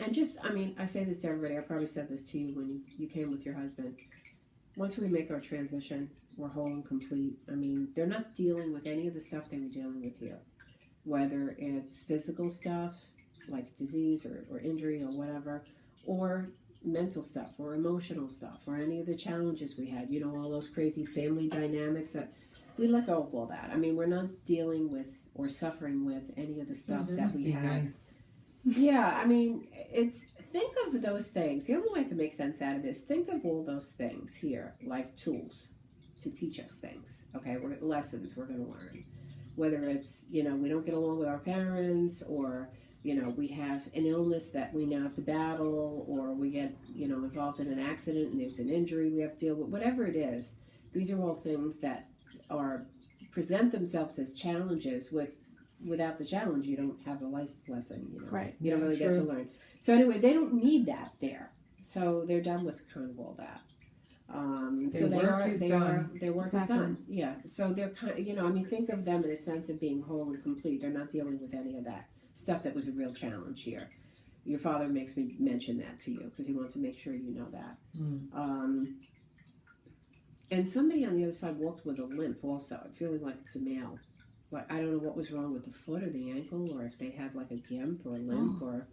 And just, I mean, I say this to everybody, I probably said this to you when you came with your husband. Once we make our transition, we're whole and complete. I mean, they're not dealing with any of the stuff they were dealing with here. Whether it's physical stuff, like disease or injury or whatever, or mental stuff or emotional stuff or any of the challenges we had, you know, all those crazy family dynamics that we let go of all that. I mean, we're not dealing with or suffering with any of the stuff that we had. Nice. Yeah, I mean, think of those things. The only way I can make sense out of it is think of all those things here, like tools to teach us things. Okay, lessons we're going to learn. Whether it's, you know, we don't get along with our parents, or, you know, we have an illness that we now have to battle, or we get, you know, involved in an accident and there's an injury we have to deal with. Whatever it is, these are all things that present themselves as challenges. Without the challenge, you don't have a life lesson, you know. Right. You don't really get to learn. So anyway, they don't need that there. So they're done with kind of all that. Their work is done. Yeah. So they're kind of, you know, I mean, think of them in a sense of being whole and complete. They're not dealing with any of that stuff that was a real challenge here. Your father makes me mention that to you because he wants to make sure you know that. And somebody on the other side walked with a limp also. I'm feeling like it's a male. Like, I don't know what was wrong with the foot or the ankle, or if they had like a gimp or a limp, or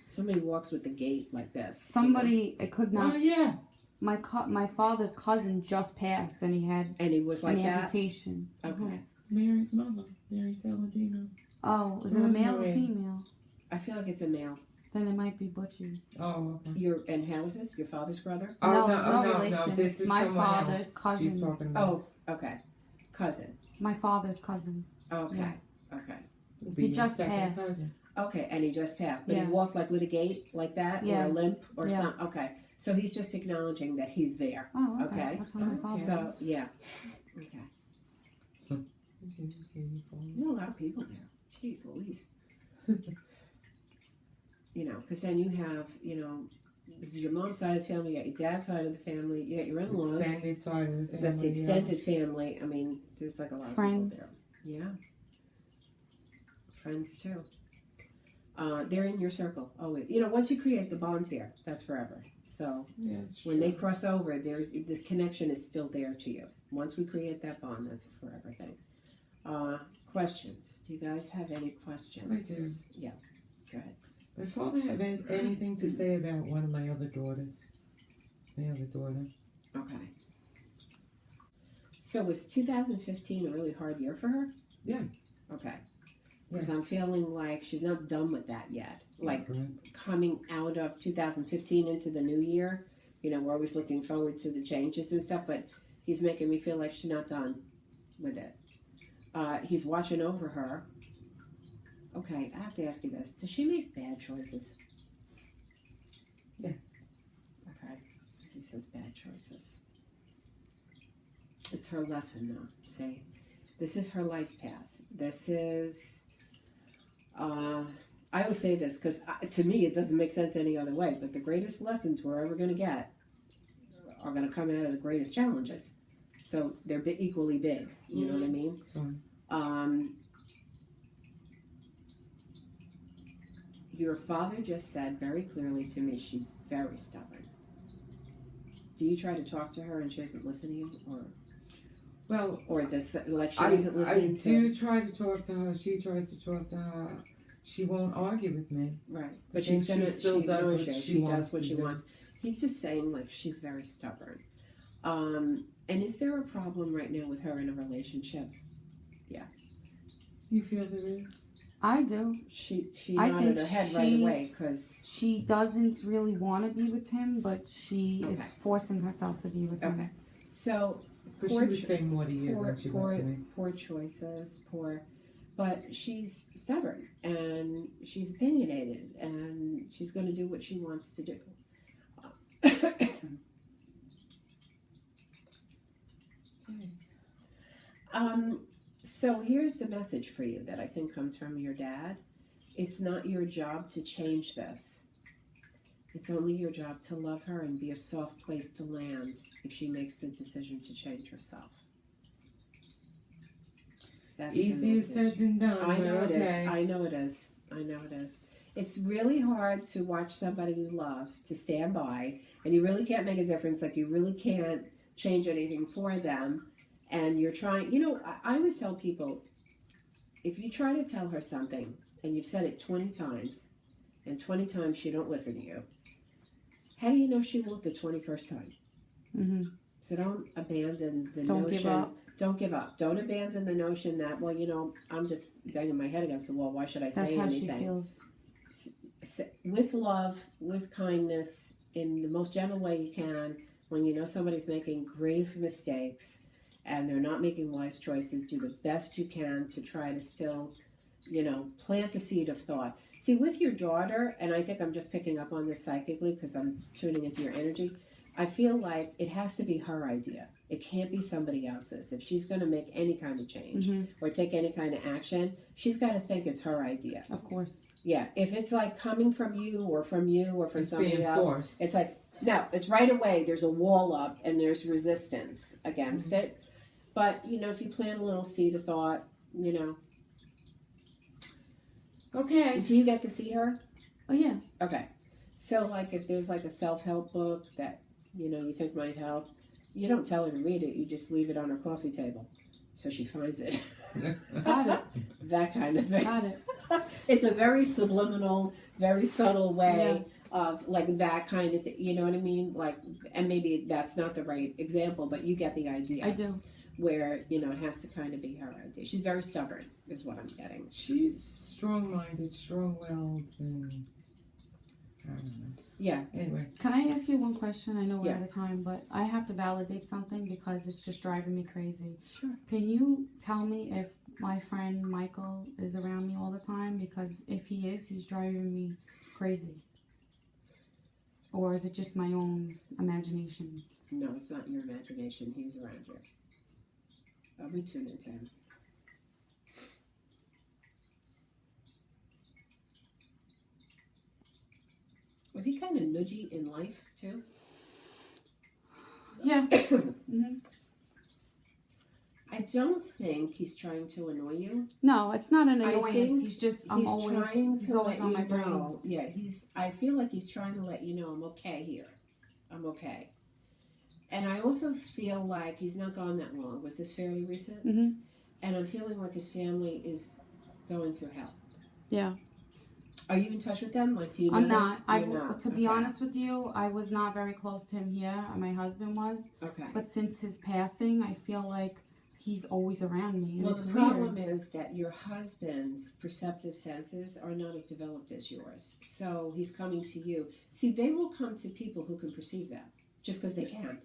somebody walks with the gait like this. Somebody, it could not. Oh, yeah. My father's cousin just passed, and he was like an that? amputation. Okay. Mary's mother, Mary Saladino. Oh, is it a male or female? I feel like it's a male. Then it might be Butchie. Oh, okay. And how is this? Your father's brother? No relation. No. This is my father's else. Cousin. She's talking about. Oh, okay. Cousin. My father's cousin. Okay. Yeah. Okay. He just passed. Cousin. Okay, and he just passed. But he walked like with a gait like that, or a limp or something. Okay. So he's just acknowledging that he's there. Oh, okay. That's how my father. So, yeah. Okay. You know a lot of people there. Jeez Louise. You know, because then you have, you know, this is your mom's side of the family, you got your dad's side of the family, you got your in-laws. Extended side of the family. That's the extended family. I mean, there's like a lot of friends. People there. Yeah. Friends too. They're in your circle. Oh, you know, once you create the bond here, that's forever. So when they cross over, the connection is still there to you. Once we create that bond, that's a forever thing. Questions? Do you guys have any questions? I do. Yeah. Go ahead. My father have anything to say about one of my other daughters? My other daughter. Okay. So was 2015 a really hard year for her? Yeah. Okay. Because I'm feeling like she's not done with that yet. Like coming out of 2015 into the new year, you know, we're always looking forward to the changes and stuff, but he's making me feel like she's not done with it. He's watching over her. Okay, I have to ask you this. Does she make bad choices? Yes. Okay. He says bad choices. It's her lesson, though. Say, this is her life path. This is... I always say this because to me it doesn't make sense any other way, but the greatest lessons we're ever going to get are going to come out of the greatest challenges. So they're equally big. You know what I mean? Sorry. Your father just said very clearly to me she's very stubborn. Do you try to talk to her and she doesn't listen to you, or does like she doesn't listen? I do try to talk to her. She tries to talk to her. She won't argue with me. Right, but she does what she wants. He's just saying like she's very stubborn. And is there a problem right now with her in a relationship? Yeah. You feel there is? I do. She nodded her head right away because she doesn't really want to be with him, but she is forcing herself to be with him. Okay. So But she would say more to you than she would to me. Poor choices, but she's stubborn and she's opinionated and she's going to do what she wants to do. So here's the message for you that I think comes from your dad. It's not your job to change this. It's only your job to love her and be a soft place to land if she makes the decision to change herself. That's easier said than done. I know it is. I know it is. It's really hard to watch somebody you love to stand by, and you really can't make a difference. Like, you really can't change anything for them, and you're trying. I always tell people, if you try to tell her something and you've said it 20 times, and 20 times she don't listen to you, how do you know she won't the 21st time? Mm-hmm. So don't abandon the Don't notion. give up. Don't give up. Don't abandon the notion that, well, I'm just banging my head against the wall. Why should I say anything? That's how she feels. With love, with kindness, in the most gentle way you can, when you know somebody's making grave mistakes and they're not making wise choices, do the best you can to try to still, plant a seed of thought. See, with your daughter, and I think I'm just picking up on this psychically because I'm tuning into your energy, I feel like it has to be her idea. It can't be somebody else's. If she's going to make any kind of change or take any kind of action, she's got to think it's her idea. Of course. Yeah, if it's like coming from you or from somebody else, forced. it's like, no, it's right away. There's a wall up and there's resistance against it. But, if you plant a little seed of thought, Okay. Do you get to see her? Oh, yeah. Okay. So, like, if there's like a self-help book that, you think might help, you don't tell her to read it. You just leave it on her coffee table so she finds it. Got it. That kind of thing. Got it. It's a very subliminal, very subtle way of like that kind of thing. You know what I mean? Like, and maybe that's not the right example, but you get the idea. I do. Where, it has to kind of be her idea. She's very stubborn, is what I'm getting. She's strong-minded, strong-willed, and I don't know. Yeah. Anyway. Can I ask you one question? I know we're Yeah. out of time, but I have to validate something because it's just driving me crazy. Sure. Can you tell me if my friend Michael is around me all the time? Because if he is, he's driving me crazy. Or is it just my own imagination? No, it's not your imagination. He's around you. I'll be tuned into him. Was he kind of nudgy in life, too? Yeah. Mm-hmm. I don't think he's trying to annoy you. No, it's not an I annoyance. think He's just, He's trying he's to always let on you my brain. know. Yeah, I feel like he's trying to let you know I'm okay here. I'm okay. And I also feel like he's not gone that long. Was this fairly recent? Mm-hmm. And I'm feeling like his family is going through hell. Yeah. Are you in touch with them? Like, do you know I'm them? not. You're not. To be Okay. honest with you, I was not very close to him here. My husband was. Okay. But since his passing, I feel like he's always around me. And Well, it's the weird. problem is that your husband's perceptive senses are not as developed as yours. So he's coming to you. See, they will come to people who can perceive them just because they can.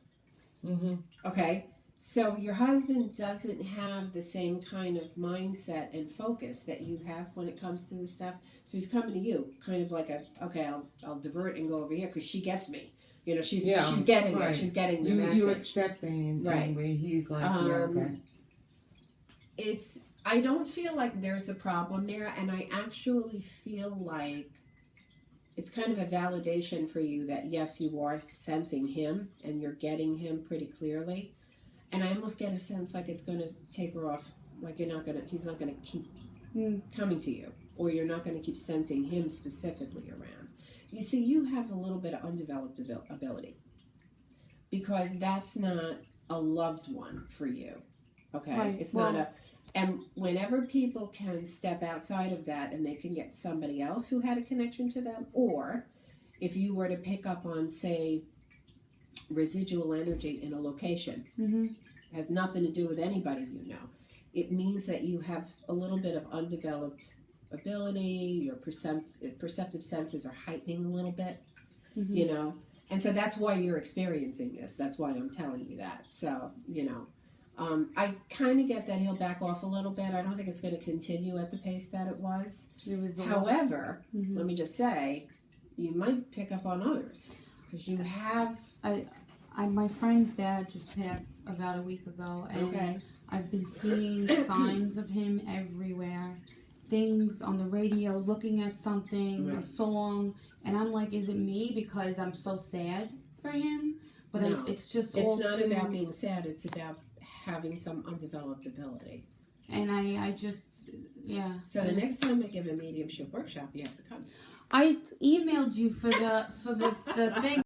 Mm-hmm. Okay? So your husband doesn't have the same kind of mindset and focus that you have when it comes to this stuff. So he's coming to you, kind of like I'll divert and go over here because she gets me. She's getting right. it. She's getting the You message. accepting Right. and where he's like, yeah, okay. I don't feel like there's a problem there, and I actually feel like it's kind of a validation for you that yes, you are sensing him and you're getting him pretty clearly. And I almost get a sense like it's going to taper off, like he's not going to keep coming to you, or you're not going to keep sensing him specifically around. You see, you have a little bit of undeveloped ability because that's not a loved one for you. Okay, Right. It's not and whenever people can step outside of that and they can get somebody else who had a connection to them, or if you were to pick up on, say, residual energy in a location, has nothing to do with anybody you know, it means that you have a little bit of undeveloped ability, your perceptive senses are heightening a little bit, and so that's why you're experiencing this. That's why I'm telling you that. So, I kind of get that he'll back off a little bit. I don't think it's going to continue at the pace that it was. However, let me just say, you might pick up on others because you have. My friend's dad just passed about a week ago, and Okay. I've been seeing signs of him everywhere. Things on the radio, looking at something, a song, and I'm like, is it me because I'm so sad for him? But No. it's just It's all not too, about being sad. It's about having some undeveloped ability. And I just, yeah. So the next time I give a mediumship workshop, you have to come. I emailed you for the thing.